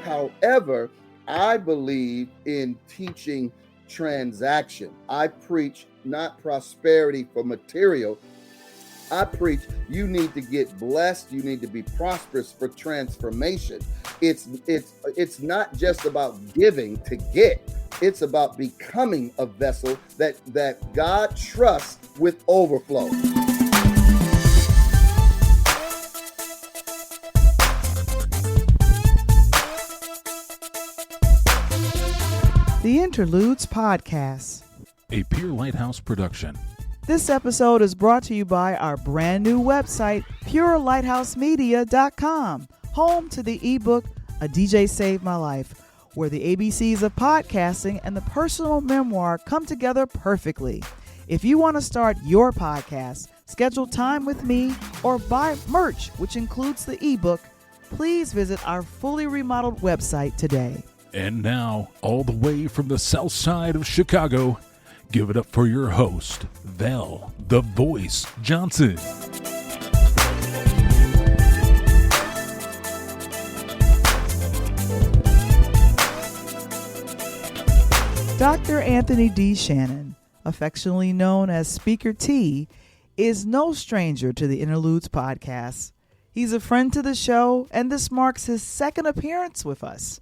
However, I believe in teaching transaction. I preach not prosperity for material. I preach you need to get blessed, you need to be prosperous for transformation. It's not just about giving to get. It's about becoming a vessel that God trusts with overflow. The Interludes Podcast, a Pure Lighthouse production. This episode is brought to you by our brand new website, purelighthousemedia.com, home to the ebook, A DJ Saved My Life, where the ABCs of podcasting and the personal memoir come together perfectly. If you want to start your podcast, schedule time with me, or buy merch, which includes the ebook, please visit our fully remodeled website today. And now, all the way from the south side of Chicago, give it up for your host, Val, the Voice Johnson. Dr. Anthony D. Shannon, affectionately known as Speaker T, is no stranger to the Interludes Podcast. He's a friend to the show, and this marks his second appearance with us.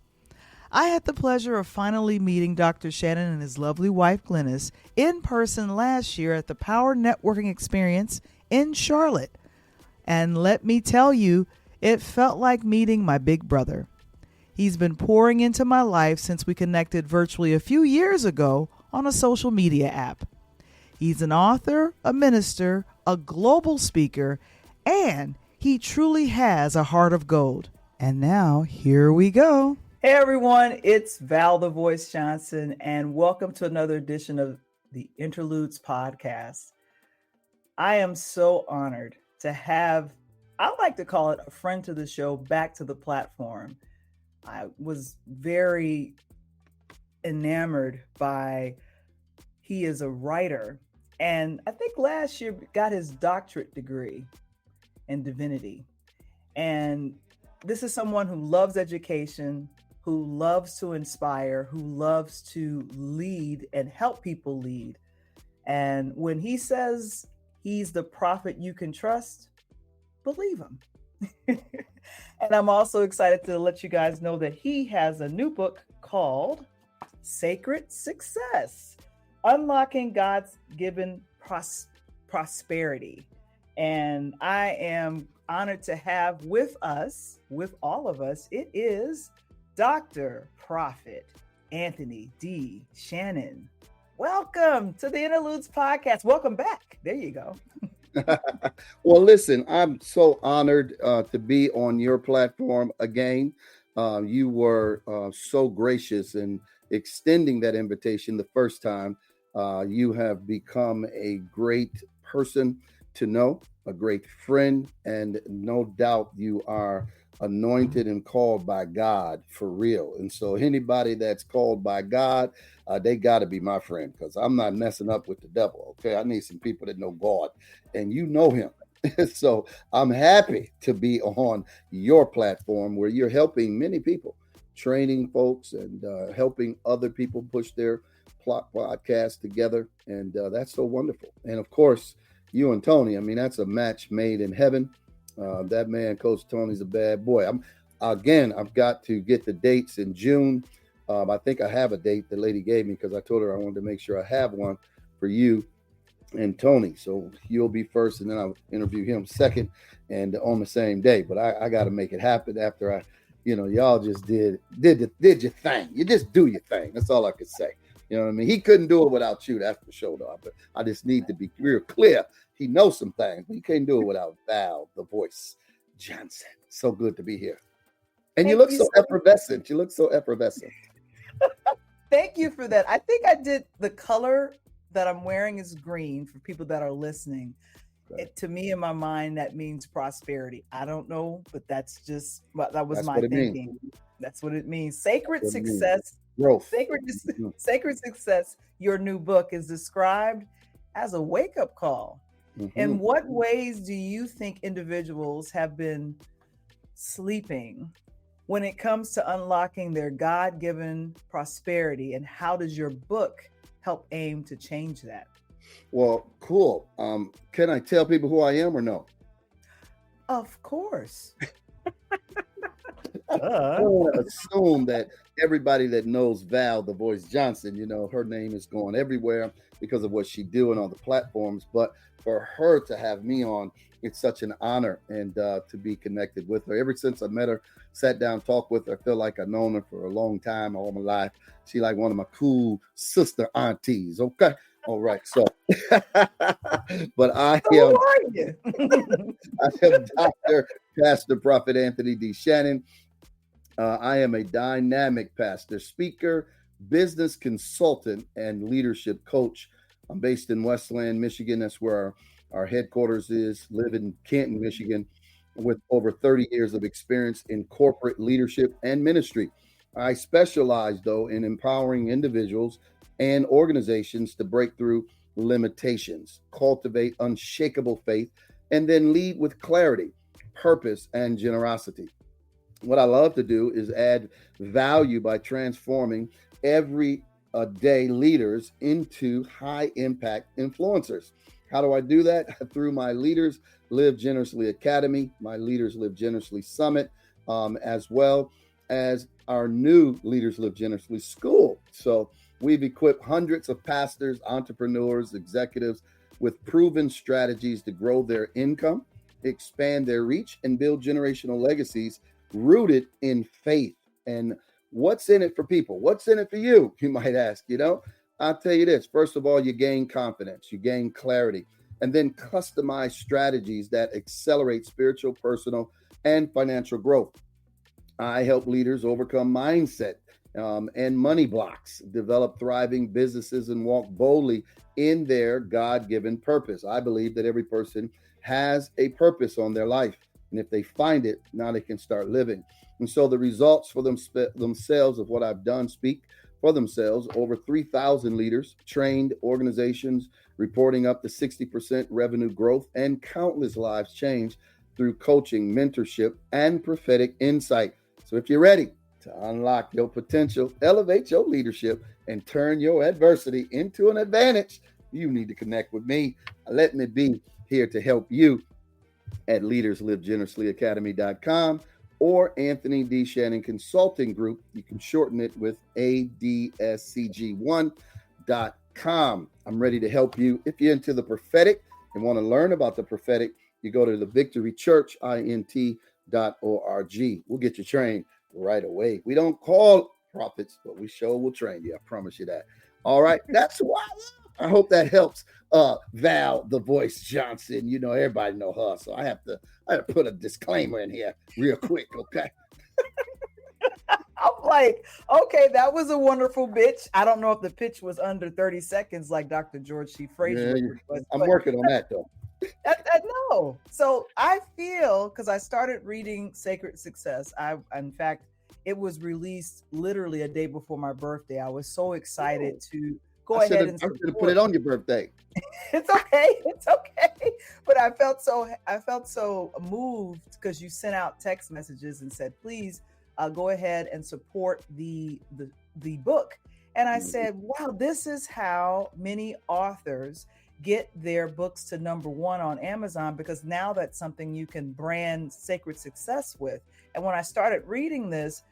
I had the pleasure of finally meeting Dr. Shannon and his lovely wife, Glennis, in person last year at the Power Networking Experience in Charlotte. And let me tell you, it felt like meeting my big brother. He's been pouring into my life since we connected virtually a few years ago on a social media app. He's an author, a minister, a global speaker, and he truly has a heart of gold. And now, here we go. Hey everyone, it's Val the Voice Johnson, and welcome to another edition of the Interludes Podcast. I am so honored to have, I like to call it a friend to the show, back to the platform. I was very enamored by, he is a writer, and I think last year got his doctorate degree in divinity. And this is someone who loves education, who loves to inspire, who loves to lead and help people lead. And when he says he's the prophet you can trust, believe him. And I'm also excited to let you guys know that he has a new book called Sacred Success, Unlocking God's Given Prosperity. And I am honored to have with us, with all of us, it is Dr. Prophet Anthony D. Shannon. Welcome to the Interludes Podcast. Welcome back. There you go. Well, listen, I'm so honored to be on your platform again. You were so gracious in extending that invitation the first time. You have become a great person to know, a great friend, and no doubt you are anointed and called by God for real. And so anybody that's called by God, they got to be my friend, because I'm not messing up with the devil. Okay, I need some people that know God, and you know him. So I'm happy to be on your platform where you're helping many people, training folks and helping other people push their podcast together. And that's so wonderful. And of course, you and Tony, I mean, that's a match made in heaven. That man, Coach Tony's a bad boy. I've got to get the dates in June. I think I have a date the lady gave me, because I told her I wanted to make sure I have one for you and Tony. So you'll be first, and then I'll interview him second, and on the same day. But I got to make it happen after y'all just did your thing. You just do your thing. That's all I could say. You know what I mean? He couldn't do it without you. That's for sure, though. But I just need to be real clear. He knows some things, but he couldn't do it without Val, the Voice Johnson. So good to be here. And you look so effervescent. You look so effervescent. Thank you for that. I think I did the color that I'm wearing is green for people that are listening. Right. To me, in my mind, that means prosperity. I don't know, but that was That's my thinking. That's what it means. Sacred Success. Growth. Sacred Success, your new book, is described as a wake-up call. Mm-hmm. In what ways do you think individuals have been sleeping when it comes to unlocking their God-given prosperity, and how does your book help aim to change that? Well, cool. Can I tell people who I am or no? Of course. I don't want to assume that everybody that knows Val, the Voice Johnson, her name is going everywhere because of what she doing on the platforms. But for her to have me on, it's such an honor, and to be connected with her. Ever since I met her, sat down, talked with her, I feel like I've known her for a long time, all my life. She like one of my cool sister aunties. Okay. All right. So, but I am, Who are you? I am Dr. Pastor Prophet Anthony D. Shannon. I am a dynamic pastor, speaker, business consultant, and leadership coach. I'm based in Westland, Michigan. That's where our headquarters is. Live in Canton, Michigan, with over 30 years of experience in corporate leadership and ministry. I specialize, though, in empowering individuals and organizations to break through limitations, cultivate unshakable faith, and then lead with clarity, purpose, and generosity. What I love to do is add value by transforming everyday leaders into high impact influencers. How do I do that? Through my Leaders Live Generously Academy, my Leaders Live Generously Summit, as well as our new Leaders Live Generously School. So we've equipped hundreds of pastors, entrepreneurs, executives with proven strategies to grow their income, expand their reach, and build generational legacies rooted in faith. And what's in it for people? What's in it for you? You might ask. I'll tell you this. First of all, you gain confidence, you gain clarity, and then customize strategies that accelerate spiritual, personal, and financial growth. I help leaders overcome mindset and money blocks, develop thriving businesses, and walk boldly in their God-given purpose. I believe that every person has a purpose on their life. And if they find it, now they can start living. And so the results for themselves of what I've done speak for themselves. Over 3,000 leaders, trained organizations, reporting up to 60% revenue growth, and countless lives changed through coaching, mentorship, and prophetic insight. So if you're ready to unlock your potential, elevate your leadership, and turn your adversity into an advantage, you need to connect with me. Let me be here to help you at leaderslivegenerouslyacademy.com or Anthony D. Shannon Consulting Group. You can shorten it with ADSCG1.com. I'm ready to help you. If you're into the prophetic and want to learn about the prophetic, you go to the Victory Church, INT.org. We'll get you trained right away. We don't call prophets, but we sure will train you. I promise you that. All right. That's why I hope that helps. Val, the Voice Johnson, everybody know her. So I have to put a disclaimer in here real quick. Okay. I'm like, okay, that was a wonderful pitch. I don't know if the pitch was under 30 seconds like Dr. George C. Frazier. Yeah, I'm working on that though. No. So I feel, because I started reading Sacred Success. In fact, it was released literally a day before my birthday. I was so excited to go ahead and put it on your birthday. It's okay. But I felt so moved because you sent out text messages and said, please go ahead and support the book. And I said, wow, this is how many authors get their books to number one on Amazon, because now that's something you can brand Sacred Success with. And when I started reading this,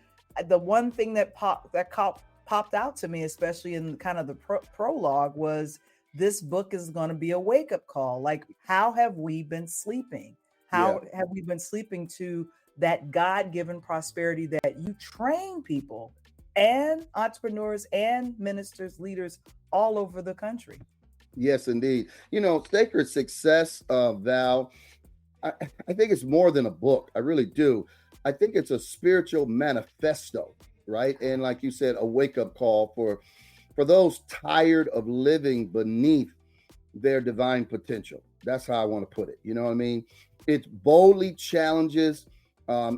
the one thing that popped out to me, especially in kind of the prologue, was this book is going to be a wake-up call. Like, how have we been sleeping? How have we been sleeping to that God-given prosperity that you train people and entrepreneurs and ministers, leaders all over the country? Yes, indeed. Sacred Success, Val, I think it's more than a book. I really do. I think it's a spiritual manifesto, right? And like you said, a wake-up call for those tired of living beneath their divine potential. That's how I want to put it. You know what I mean? It boldly challenges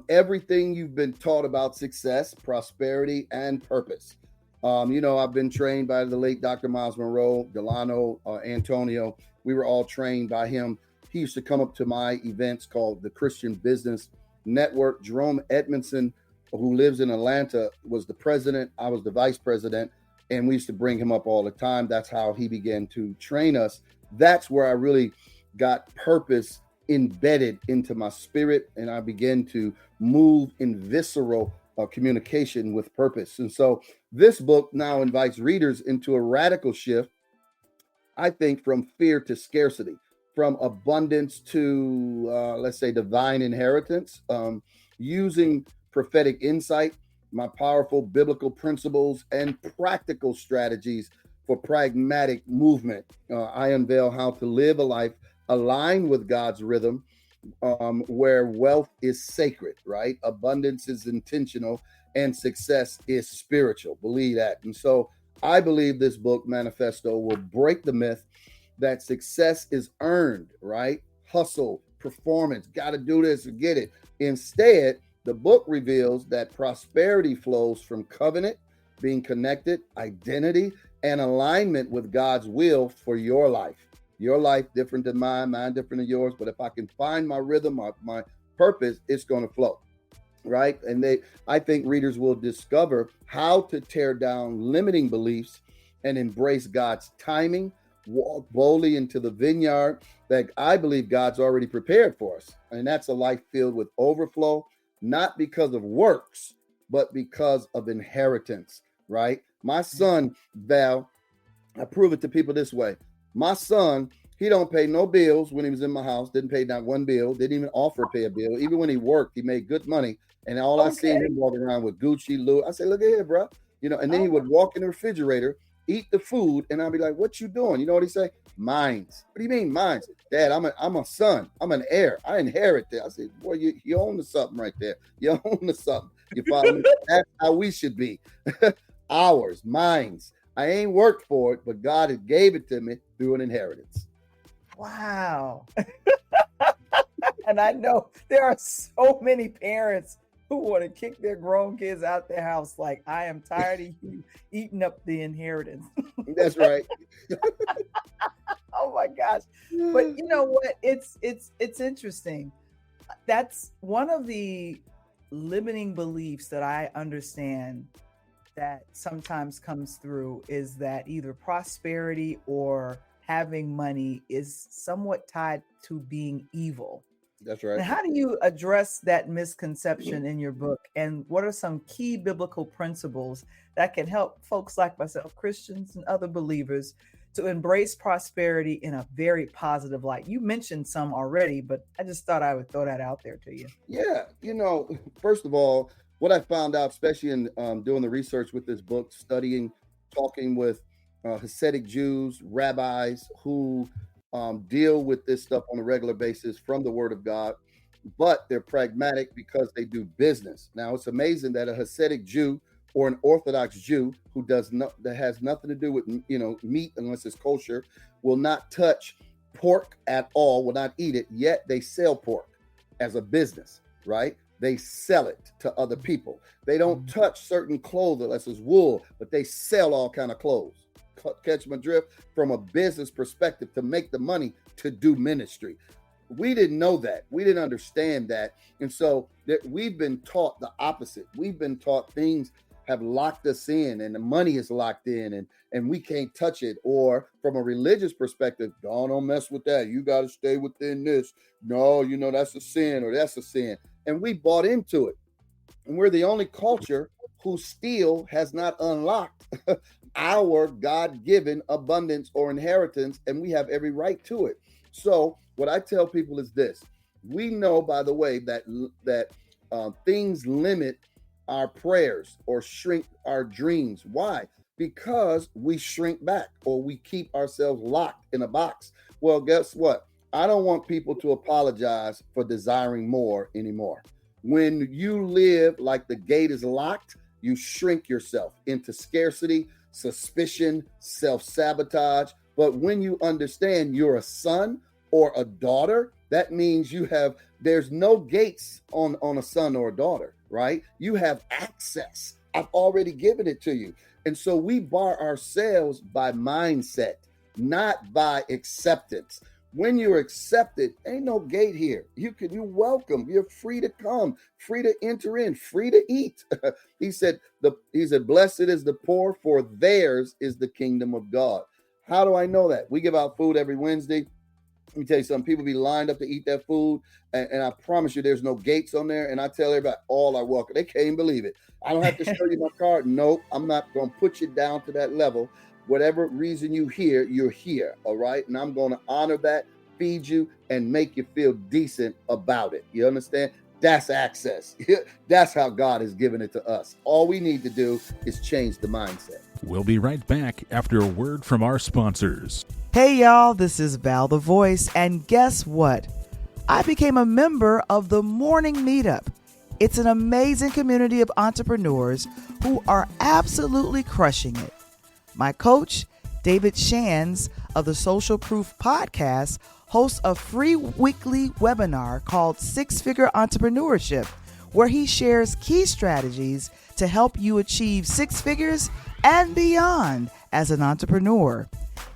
everything you've been taught about success, prosperity, and purpose. I've been trained by the late Dr. Miles Monroe, Delano, Antonio. We were all trained by him. He used to come up to my events called the Christian Business Network. Jerome Edmondson who lives in Atlanta, was the president. I was the vice president, and we used to bring him up all the time. That's how he began to train us. That's where I really got purpose embedded into my spirit, and I began to move in visceral communication with purpose. And so this book now invites readers into a radical shift, I think, from fear to scarcity, from abundance to, let's say, divine inheritance, using prophetic insight, my powerful biblical principles, and practical strategies for pragmatic movement. I unveil how to live a life aligned with God's rhythm, where wealth is sacred, right? Abundance is intentional, and success is spiritual. Believe that. And so I believe this book, Manifesto, will break the myth that success is earned, right? Hustle, performance, got to do this or get it. Instead, the book reveals that prosperity flows from covenant, being connected, identity, and alignment with God's will for your life. Your life different than mine different than yours. But if I can find my rhythm, my purpose, it's going to flow, right? And I think readers will discover how to tear down limiting beliefs and embrace God's timing, walk boldly into the vineyard that I believe God's already prepared for us. And that's a life filled with overflow, not because of works, but because of inheritance, right? My son, Val, I prove it to people this way. My son, he don't pay no bills when he was in my house, didn't pay not one bill, didn't even offer to pay a bill. Even when he worked, he made good money. And all I seen him walking around with Gucci, Louis. I said, look at here, bro. And then he would walk in the refrigerator, eat the food, and I'd be like, what you doing? You know what he say? Mines. What do you mean mines? Dad, I'm a son. I'm an heir. I inherit that. I said, boy, you own the something right there. You own the something. You follow me? That's how we should be. Ours, mines. I ain't worked for it, but God has gave it to me through an inheritance. Wow. And I know there are so many parents who want to kick their grown kids out their house. Like, I am tired of you eating up the inheritance. That's right. Oh my gosh. But you know what? It's interesting. That's one of the limiting beliefs that I understand that sometimes comes through, is that either prosperity or having money is somewhat tied to being evil. That's right. And how do you address that misconception in your book? And what are some key biblical principles that can help folks like myself, Christians and other believers, to embrace prosperity in a very positive light? You mentioned some already, but I just thought I would throw that out there to you. Yeah. First of all, what I found out, especially in doing the research with this book, studying, talking with Hasidic Jews, rabbis who deal with this stuff on a regular basis from the Word of God, but they're pragmatic because they do business. Now, it's amazing that a Hasidic Jew or an Orthodox Jew who that has nothing to do with meat unless it's kosher, will not touch pork at all, will not eat it. Yet they sell pork as a business, right? They sell it to other people. They don't touch certain clothes unless it's wool, but they sell all kind of clothes. Catch my drift? From a business perspective, to make the money to do ministry. We didn't know that. We didn't understand that. And so we've been taught the opposite. We've been taught things have locked us in, and the money is locked in, and we can't touch it. Or from a religious perspective, don't mess with that. You got to stay within this. No, that's a sin, or that's a sin. And we bought into it. And we're the only culture who still has not unlocked our God-given abundance or inheritance, and we have every right to it. So what I tell people is this: we know, by the way, that things limit our prayers or shrink our dreams. Why? Because we shrink back, or we keep ourselves locked in a box. Well, guess what? I don't want people to apologize for desiring more anymore. When you live like the gate is locked, you shrink yourself into scarcity, suspicion, self-sabotage. But when you understand you're a son or a daughter, that means there's no gates on a son or a daughter, right? You have access. I've already given it to you. And so we bar ourselves by mindset, not by acceptance. When you're accepted, ain't no gate here. You're welcome. You're free to come, free to enter in, free to eat. He said, blessed is the poor, for theirs is the kingdom of God. How do I know that? We give out food every Wednesday. Let me tell you something. People be lined up to eat that food, and I promise you there's no gates on there. And I tell everybody, all are welcome. They can't believe it. I don't have to show you my card. Nope, I'm not going to put you down to that level. Whatever reason you're here, all right? And I'm going to honor that, feed you, and make you feel decent about it. You understand? That's access. That's how God has given it to us. All we need to do is change the mindset. We'll be right back after a word from our sponsors. Hey y'all, this is Val the Voice, and guess what? I became a member of the Morning Meetup. It's an amazing community of entrepreneurs who are absolutely crushing it. My coach, David Shands of the Social Proof Podcast, hosts a free weekly webinar called Six Figure Entrepreneurship, where he shares key strategies to help you achieve six figures and beyond as an entrepreneur.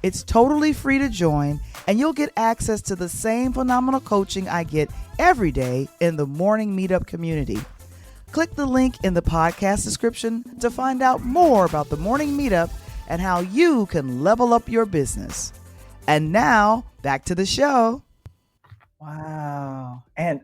It's totally free to join, and you'll get access to the same phenomenal coaching I get every day in the Morning Meetup community. Click the link in the podcast description to find out more about the Morning Meetup and how you can level up your business. And now, back to the show. Wow. And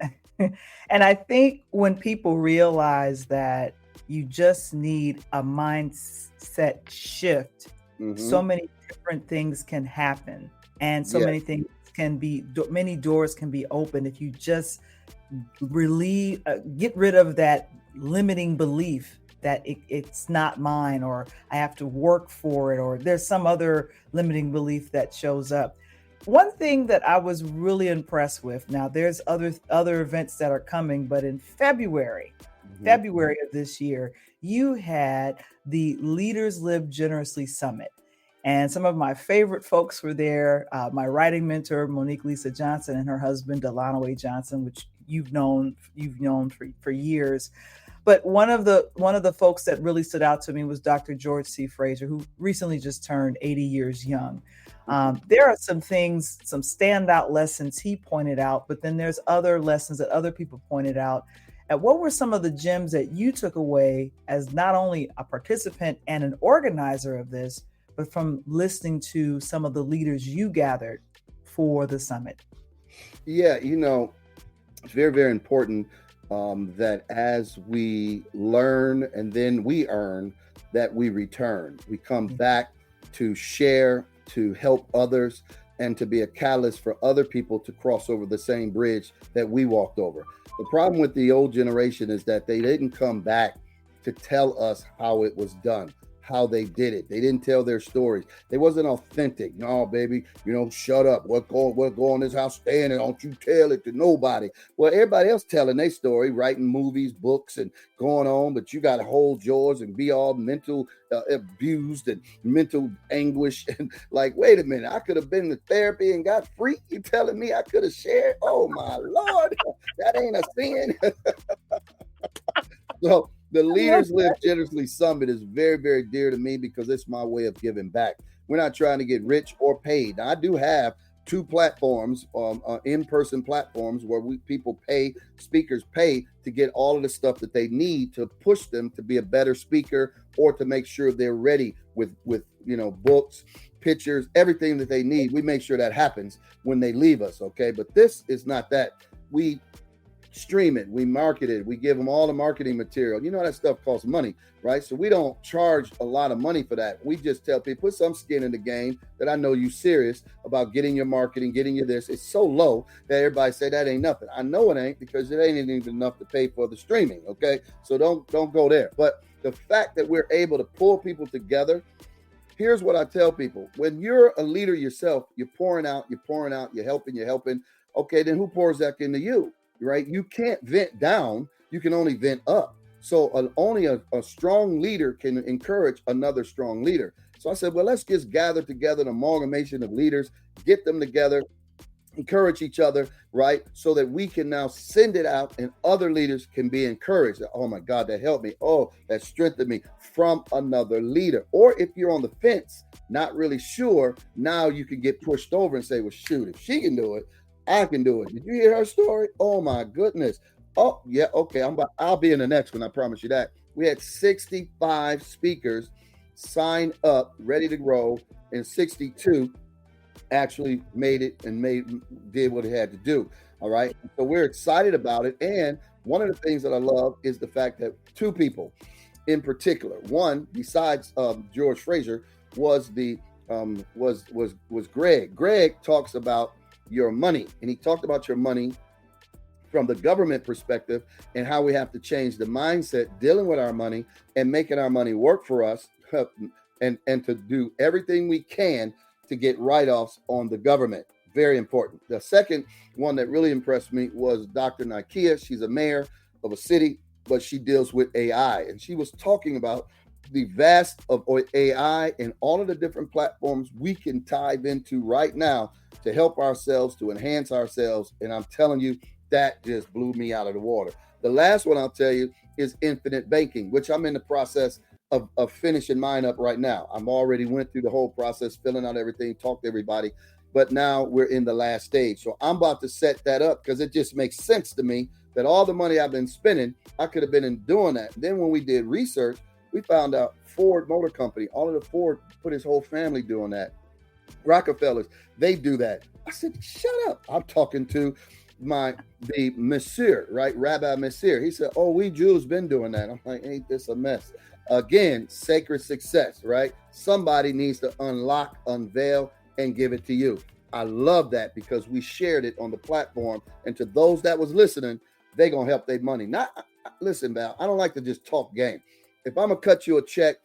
I think when people realize that you just need a mindset shift, so many different things can happen, and so many things many doors can be opened if you just get rid of that limiting belief that it's not mine, or I have to work for it, or there's some other limiting belief that shows up. One thing that I was really impressed with, now there's other events that are coming, but in February of this year, you had the Leaders Live Generously Summit. And some of my favorite folks were there. My writing mentor, Monique Lisa Johnson, and her husband, Delano A. Johnson, which you've known for years. But one of the folks that really stood out to me was Dr. George C. Fraser, who recently just turned 80 years young. There are some standout lessons he pointed out, but then there's other lessons that other people pointed out. And what were some of the gems that you took away as not only a participant and an organizer of this, but from listening to some of the leaders you gathered for the summit? Yeah, it's very, very important that as we learn and then we earn, that we return. We come back to share, to help others, and to be a catalyst for other people to cross over the same bridge that we walked over. The problem with the old generation is that they didn't come back to tell us how it was done, how they did it. They didn't tell their stories. They wasn't authentic. No, baby, shut up. What go in this house, stay in it. Don't you tell it to nobody. Well, everybody else telling their story, writing movies, books, and going on, but you got to hold yours and be all mental abused and mental anguish. And like, wait a minute, I could have been to therapy and got free. You telling me I could have shared? Oh my Lord, that ain't a sin. So the Leaders Live Generously Summit is very, very dear to me because it's my way of giving back. We're not trying to get rich or paid. Now, I do have two platforms, in-person platforms where speakers pay to get all of the stuff that they need to push them to be a better speaker or to make sure they're ready with books, pictures, everything that they need. We make sure that happens when they leave us, okay? But this is not that. We stream it, we market it, we give them all the marketing material. That stuff costs money, right? So we don't charge a lot of money for that. We just tell people, put some skin in the game, that I know you serious about getting your marketing, getting your this. It's so low that everybody say that ain't nothing. I know it ain't, because it ain't even enough to pay for the streaming, okay? So don't go there. But the fact that we're able to pull people together, here's what I tell people. When you're a leader yourself, you're pouring out, you're helping. Okay, then who pours that into you? Right? You can't vent down. You can only vent up. So only a strong leader can encourage another strong leader. So I said, well, let's just gather together an amalgamation of leaders, get them together, encourage each other, right? So that we can now send it out and other leaders can be encouraged. Oh my God, that helped me. Oh, that strengthened me from another leader. Or if you're on the fence, not really sure, now you can get pushed over and say, well, shoot, if she can do it, I can do it. Did you hear her story? Oh my goodness. Oh yeah, okay. I'll be in the next one. I promise you that. We had 65 speakers sign up, ready to grow, and 62 actually made it and did what it had to do. All right. So we're excited about it. And one of the things that I love is the fact that two people in particular, one besides George Fraser was Greg. Greg talks about your money, and he talked about your money from the government perspective and how we have to change the mindset dealing with our money and making our money work for us and to do everything we can to get write-offs on the government. Very important. The second one that really impressed me was Dr. Nakia. She's a mayor of a city, but she deals with AI. And she was talking about the vast of AI and all of the different platforms we can dive into right now to help ourselves, to enhance ourselves. And I'm telling you, that just blew me out of the water. The last one I'll tell you is infinite banking, which I'm in the process of finishing mine up right now. I'm already went through the whole process, filling out everything, talked to everybody, but now we're in the last stage. So I'm about to set that up because it just makes sense to me that all the money I've been spending, I could have been in doing that. Then when we did research, we found out Ford Motor Company, all of the Ford put his whole family doing that. Rockefellers, they do that. I said, shut up. I'm talking to the Monsieur, right? Rabbi Monsieur. He said, oh, we Jews been doing that. I'm like, ain't this a mess? Again, sacred success, right? Somebody needs to unlock, unveil, and give it to you. I love that because we shared it on the platform. And to those that was listening, they going to help their money. Listen, Val, I don't like to just talk game. If I'm going to cut you a check,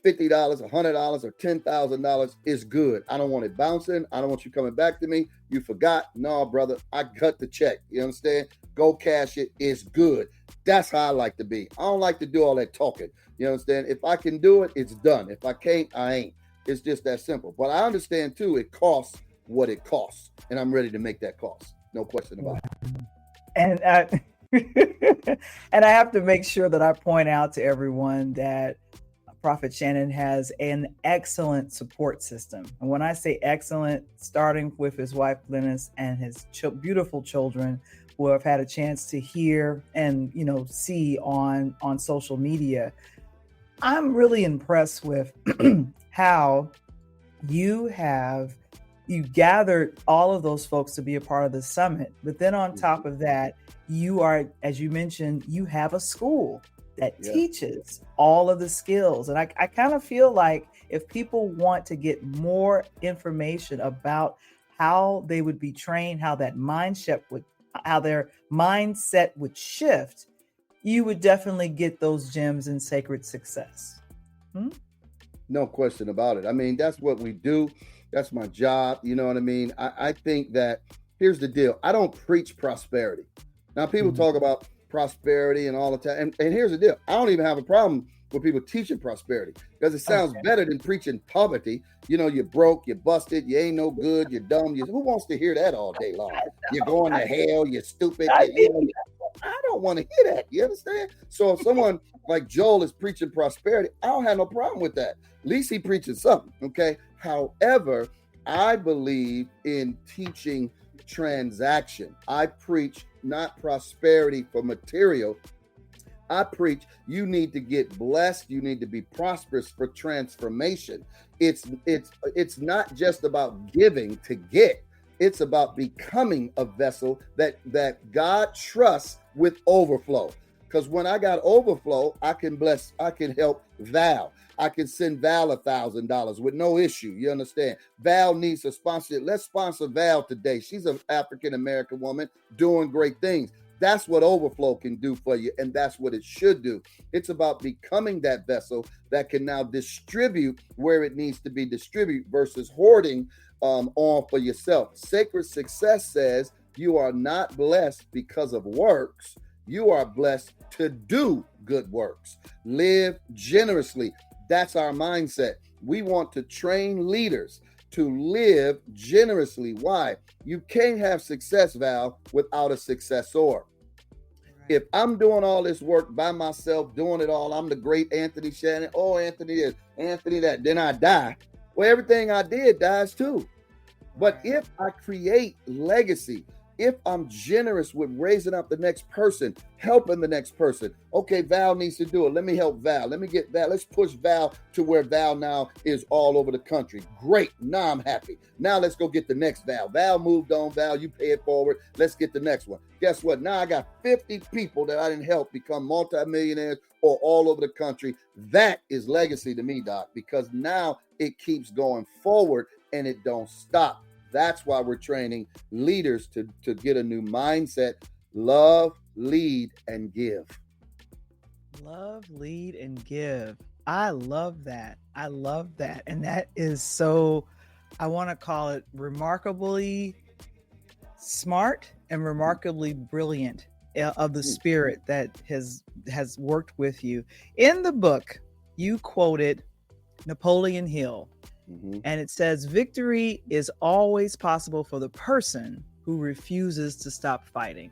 $50, $100, or $10,000 is good. I don't want it bouncing. I don't want you coming back to me. You forgot. No, brother, I cut the check. You understand? Go cash it. It's good. That's how I like to be. I don't like to do all that talking. You understand? If I can do it, it's done. If I can't, I ain't. It's just that simple. But I understand too, it costs what it costs. And I'm ready to make that cost. No question about it. And and I have to make sure that I point out to everyone that Prophet Shannon has an excellent support system. And when I say excellent, starting with his wife, Glennis, and his beautiful children who have had a chance to hear and, see on social media, I'm really impressed with how you gathered all of those folks to be a part of the summit. But then on top of that, you are, as you mentioned, you have a school that teaches all of the skills. And I kind of feel like if people want to get more information about how they would be trained, how their mindset would shift, you would definitely get those gems in Sacred Success. No question about it. I mean, that's what we do. That's my job. You know what I mean? I think that here's the deal. I don't preach prosperity. Now, people talk about prosperity and all the time. And here's the deal. I don't even have a problem with people teaching prosperity because it sounds better than preaching poverty. You're broke, you're busted, you ain't no good, you're dumb. Who wants to hear that all day long? You're going to hell, you're stupid. I don't want to hear that. You understand? So if someone like Joel is preaching prosperity, I don't have no problem with that. At least he preaching something, okay? However, I believe in teaching transaction. I preach not prosperity for material. I preach you need to get blessed. You need to be prosperous for transformation. It's not just about giving to get. It's about becoming a vessel that God trusts with overflow. Because when I got overflow, I can help Val. I can send Val $1,000 with no issue. You understand? Val needs a sponsorship. Let's sponsor Val today. She's an African-American woman doing great things. That's what overflow can do for you, and that's what it should do. It's about becoming that vessel that can now distribute where it needs to be distributed versus hoarding on for yourself. Sacred Success says you are not blessed because of works. You are blessed to do good works. Live generously. That's our mindset. We want to train leaders to live generously. Why? You can't have success, Val, without a successor. If I'm doing all this work by myself, doing it all, I'm the great Anthony Shannon. Oh, Anthony this, Anthony that. Then I die. Well, everything I did dies too. But if I create legacy, if I'm generous with raising up the next person, helping the next person. Okay, Val needs to do it. Let me help Val. Let me get Val. Let's push Val to where Val now is all over the country. Great. Now I'm happy. Now let's go get the next Val. Val moved on. Val, you pay it forward. Let's get the next one. Guess what? Now I got 50 people that I didn't help become multimillionaires or all over the country. That is legacy to me, Doc, because now it keeps going forward and it don't stop. That's why we're training leaders to get a new mindset. Love, lead, and give. Love, lead, and give. I love that. I love that. And that is so, I want to call it remarkably smart and remarkably brilliant of the spirit that has worked with you. In the book, you quoted Napoleon Hill. Mm-hmm. And it says, victory is always possible for the person who refuses to stop fighting.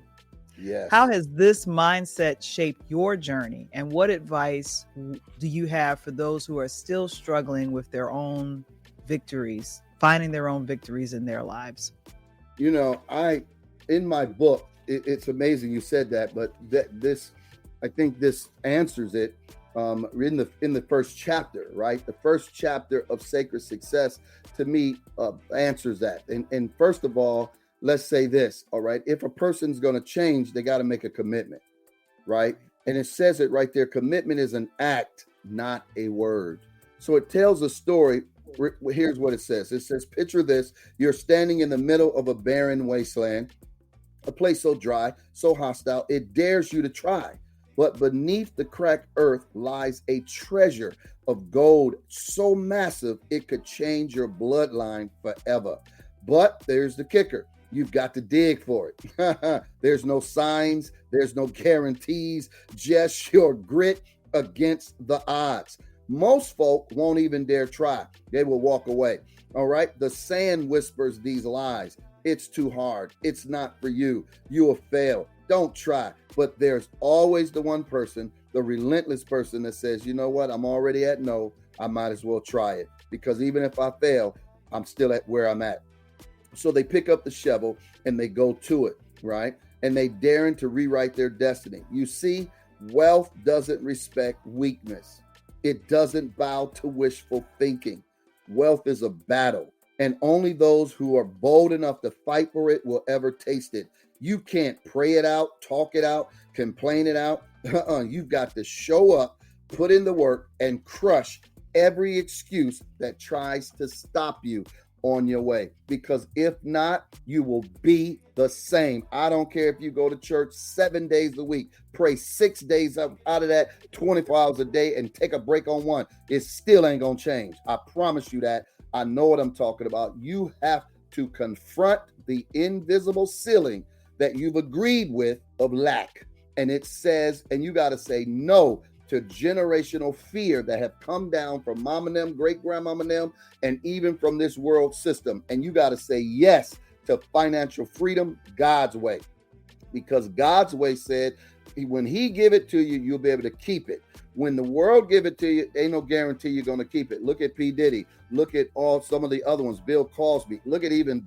Yes. How has this mindset shaped your journey? And what advice do you have for those who are still struggling with their own victories, finding their own victories in their lives? You know, in my book, it's amazing you said that, but I think this answers it. In the first chapter, right? The first chapter of Sacred Success, to me, answers that. And first of all, let's say this, all right? If a person's going to change, they got to make a commitment, right? And it says it right there. Commitment is an act, not a word. So it tells a story. Here's what it says. It says, picture this. You're standing in the middle of a barren wasteland, a place so dry, so hostile, it dares you to try. But beneath the cracked earth lies a treasure of gold so massive it could change your bloodline forever. But there's the kicker. You've got to dig for it. There's no signs. There's no guarantees. Just your grit against the odds. Most folk won't even dare try. They will walk away. All right. The sand whispers these lies. It's too hard. It's not for you. You will fail. Don't try. But there's always the one person, the relentless person that says, you know what? I'm already at no. I might as well try it, because even if I fail, I'm still at where I'm at. So they pick up the shovel and they go to it, right? And they daring to rewrite their destiny. You see, wealth doesn't respect weakness. It doesn't bow to wishful thinking. Wealth is a battle, and only those who are bold enough to fight for it will ever taste it. You can't pray it out, talk it out, complain it out. You've got to show up, put in the work, and crush every excuse that tries to stop you on your way. Because if not, you will be the same. I don't care if you go to church 7 days a week, pray 6 days out of that, 24 hours a day, and take a break on one. It still ain't going to change. I promise you that. I know what I'm talking about. You have to confront the invisible ceiling that you've agreed with of lack. And it says, and you got to say no to generational fear that have come down from mom and them, great grandmama and them, and even from this world system. And you got to say yes to financial freedom God's way, because God's way said when he give it to you, you'll be able to keep it. When the world give it to you, ain't no guarantee you're going to keep it. Look at P. Diddy. Look at all some of the other ones, Bill Cosby. Look at even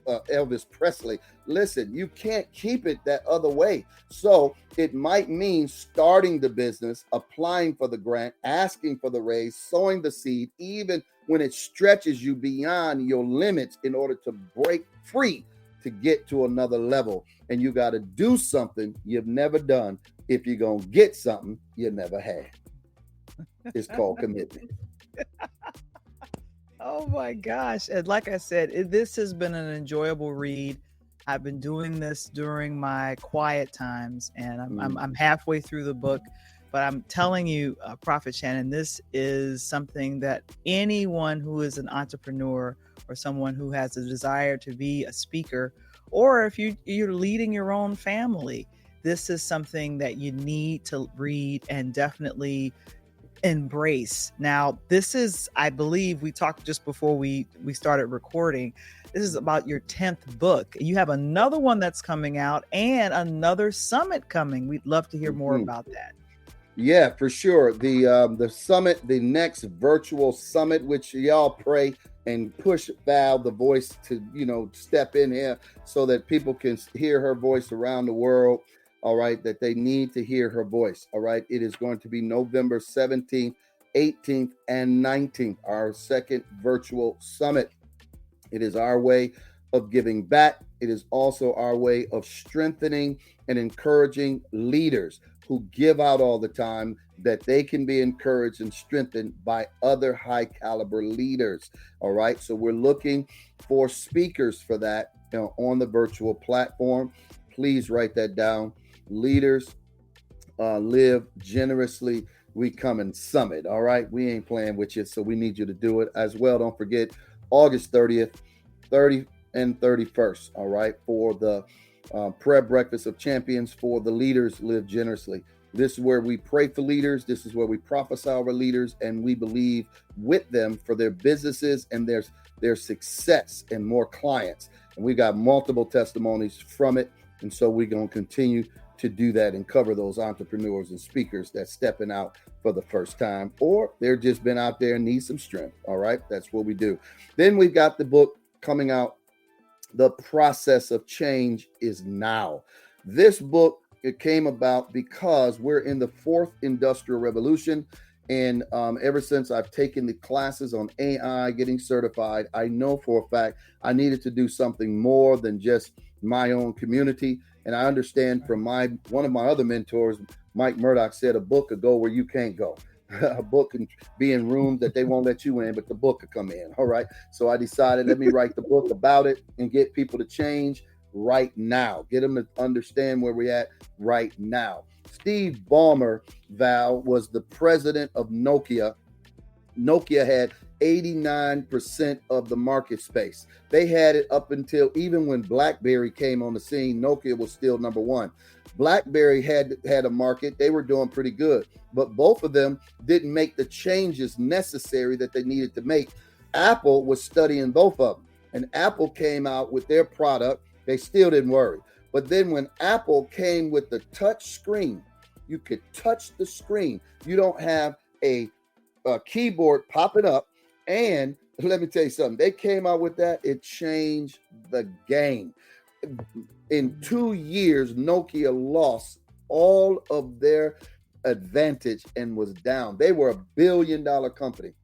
Elvis Presley. Listen, you can't keep it that other way. So it might mean starting the business, applying for the grant, asking for the raise, sowing the seed, even when it stretches you beyond your limits in order to break free to get to another level. And you got to do something you've never done if you're going to get something you never had. It's called commitment. Oh my gosh. And like I said, this has been an enjoyable read. I've been doing this during my quiet times, and I'm halfway through the book. But I'm telling you, Prophet Shannon, this is something that anyone who is an entrepreneur or someone who has a desire to be a speaker, or if you're leading your own family, this is something that you need to read and definitely embrace. Now, this is, I believe we talked just before we started recording. This is about your 10th book. You have another one that's coming out and another summit coming. We'd love to hear more about that. Yeah, for sure. The summit, the next virtual summit, which y'all pray and push Val, the voice, to, step in here so that people can hear her voice around the world. All right, that they need to hear her voice. All right, it is going to be November 17th, 18th, and 19th, our second virtual summit. It is our way of giving back. It is also our way of strengthening and encouraging leaders who give out all the time, that they can be encouraged and strengthened by other high caliber leaders. All right. So we're looking for speakers for that on the virtual platform. Please write that down. Leaders live generously. We come and summit. All right. We ain't playing with you. So we need you to do it as well. Don't forget August 30th, 30th and 31st. All right. For the prayer breakfast of champions, for the leaders live generously. This is where we pray for leaders. This is where we prophesy over leaders, and we believe with them for their businesses and their success and more clients. And we got multiple testimonies from it. And so we're going to continue to do that and cover those entrepreneurs and speakers that's stepping out for the first time, or they're just been out there and need some strength. All right. That's what we do. Then we've got the book coming out. The Process of Change is Now. This book, it came about because we're in the fourth industrial revolution. And ever since I've taken the classes on AI, getting certified, I know for a fact I needed to do something more than just my own community. And I understand from one of my other mentors, Mike Murdoch, said a book could go where you can't go. A book can be in rooms that they won't let you in, but the book could come in. All right. So I decided, let me write the book about it and get people to change right now. Get them to understand where we're at right now. Steve Ballmer, Val, was the president of Nokia. Nokia had 89% of the market space. They had it up until even when BlackBerry came on the scene. Nokia was still number one. BlackBerry had a market. They were doing pretty good, but both of them didn't make the changes necessary that they needed to make. Apple was studying both of them, and Apple came out with their product. They still didn't worry. But then when Apple came with the touch screen, you could touch the screen. You don't have a keyboard popping up. And let me tell you something. They came out with that. It changed the game. In 2 years, Nokia lost all of their advantage and was down. They were $1 billion company.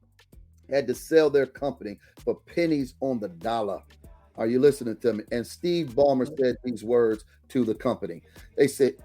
Had to sell their company for pennies on the dollar. Are you listening to me? And Steve Ballmer said these words to the company. They said,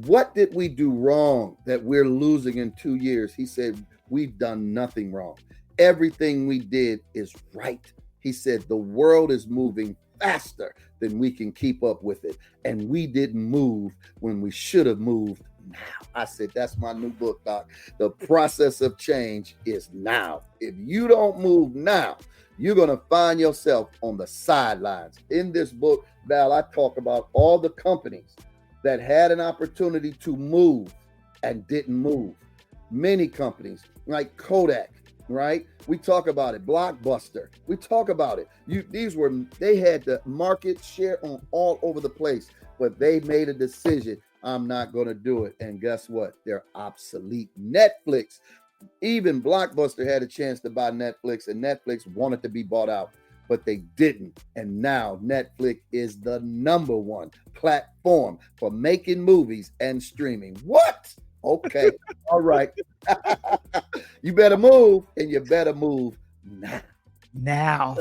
what did we do wrong that we're losing in 2 years? He said, we've done nothing wrong. Everything we did is right. He said, the world is moving faster than we can keep up with it. And we didn't move when we should have moved now. I said, that's my new book, Doc. The Process of Change is Now. If you don't move now, you're going to find yourself on the sidelines. In this book, Val, I talk about all the companies that had an opportunity to move and didn't move. Many companies like Kodak, right? We talk about it. Blockbuster. We talk about it. They had the market share on all over the place, but they made a decision. I'm not going to do it. And guess what? They're obsolete. Netflix, even Blockbuster had a chance to buy Netflix, and Netflix wanted to be bought out, but they didn't. And now Netflix is the number one platform for making movies and streaming. What? Okay. All right. You better move, and you better move now. Now,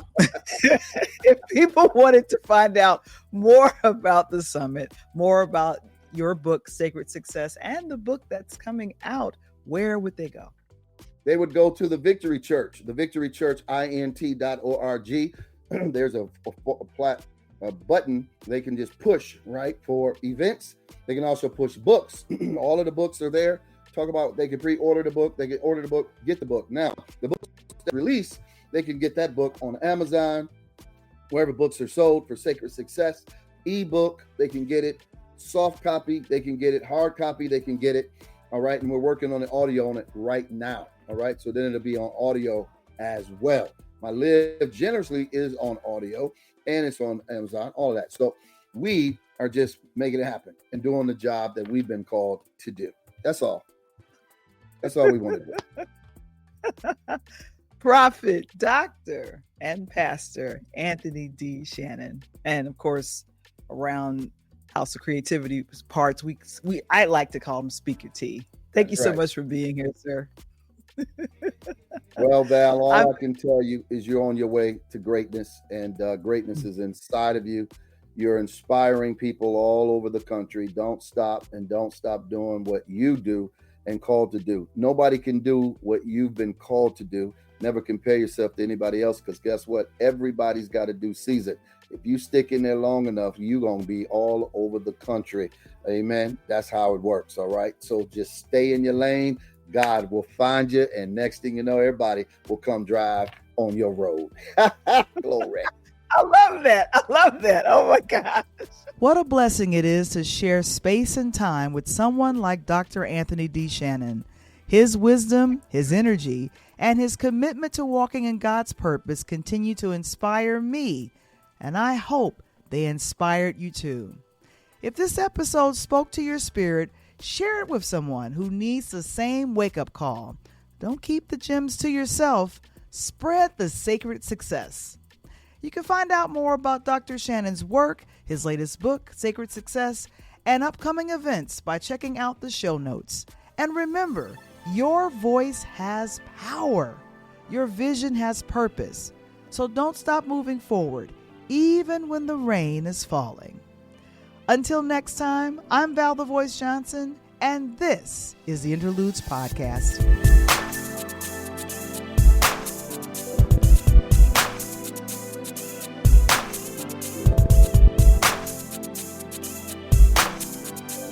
if people wanted to find out more about the summit, more about your book, Sacred Success, and the book that's coming out, where would they go? They would go to the Victory Church, thevictorychurchint.org. There's a button they can just push, right, for events. They can also push books. All of the books are there. Talk about, they can pre-order the book. They can order the book, get the book. Now, the book release, they can get that book on Amazon, wherever books are sold for Sacred Success. Ebook, they can get it. Soft copy, they can get it. Hard copy, they can get it. All right. And we're working on the audio on it right now. All right. So then it'll be on audio as well. My Live Generously is on audio and it's on Amazon, all of that. So we are just making it happen and doing the job that we've been called to do. That's all. That's all we want to do. Prophet, Dr., and Pastor Anthony D. Shannon. And of course, around House of Creativity parts, I like to call him Speaker T. Thank you so much for being here, sir. Well, Val, all I can tell you is you're on your way to greatness, and greatness is inside of you. You're inspiring people all over the country. Don't stop, and don't stop doing what you do and called to do. Nobody can do what you've been called to do. Never compare yourself to anybody else, because guess what? Everybody's got to do season. If you stick in there long enough, you're going to be all over the country. Amen. That's how it works. All right. So just stay in your lane. God will find you. And next thing you know, everybody will come drive on your road. Glory. I love that. I love that. Oh my gosh. What a blessing it is to share space and time with someone like Dr. Anthony D. Shannon. His wisdom, his energy, and his commitment to walking in God's purpose continue to inspire me, and I hope they inspired you too. If this episode spoke to your spirit, share it with someone who needs the same wake-up call. Don't keep the gems to yourself. Spread the sacred success. You can find out more about Dr. Shannon's work, his latest book, Sacred Success, and upcoming events by checking out the show notes. And remember, your voice has power. Your vision has purpose. So don't stop moving forward, even when the rain is falling. Until next time, I'm Val the Voice Johnson, and this is the Interludes Podcast.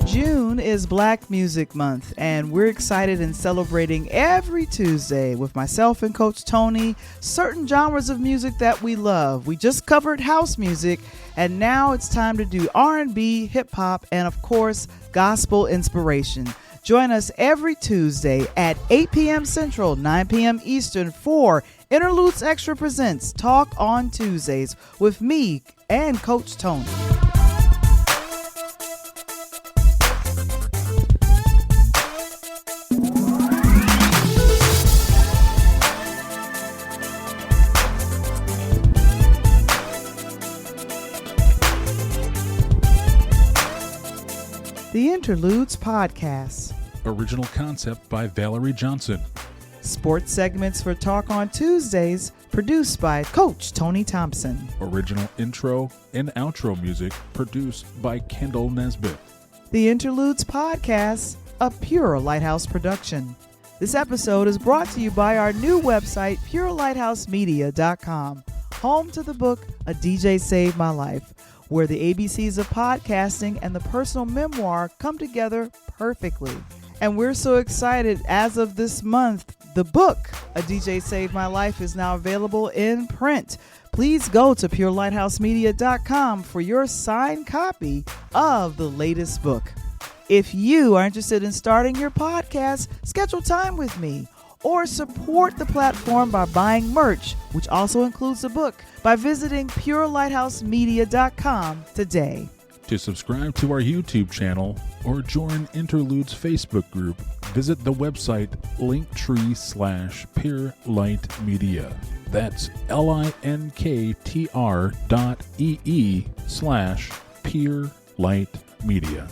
June is Black Music Month, and we're excited and celebrating every Tuesday with myself and Coach Tony certain genres of music that we love. We just covered house music, and now it's time to do R&B, hip-hop, and of course, gospel inspiration. Join us every Tuesday at 8 p.m. Central, 9 p.m. Eastern for Interludes Extra Presents Talk on Tuesdays with me and Coach Tony. The Interludes Podcast. Original concept by Valerie Johnson. Sports segments for Talk on Tuesdays, produced by Coach Tony Thompson. Original intro and outro music produced by Kendall Nesbitt. The Interludes Podcast, a Pure Lighthouse production. This episode is brought to you by our new website, purelighthousemedia.com, home to the book, A DJ Saved My Life, where the ABCs of podcasting and the personal memoir come together perfectly. And we're so excited, as of this month, the book, A DJ Saved My Life, is now available in print. Please go to purelighthousemedia.com for your signed copy of the latest book. If you are interested in starting your podcast, schedule time with me, or support the platform by buying merch, which also includes the book, by visiting purelighthousemedia.com today. To subscribe to our YouTube channel or join Interludes Facebook group, visit the website linktree/PureLightMedia. That's linktr.ee/PureLightMedia.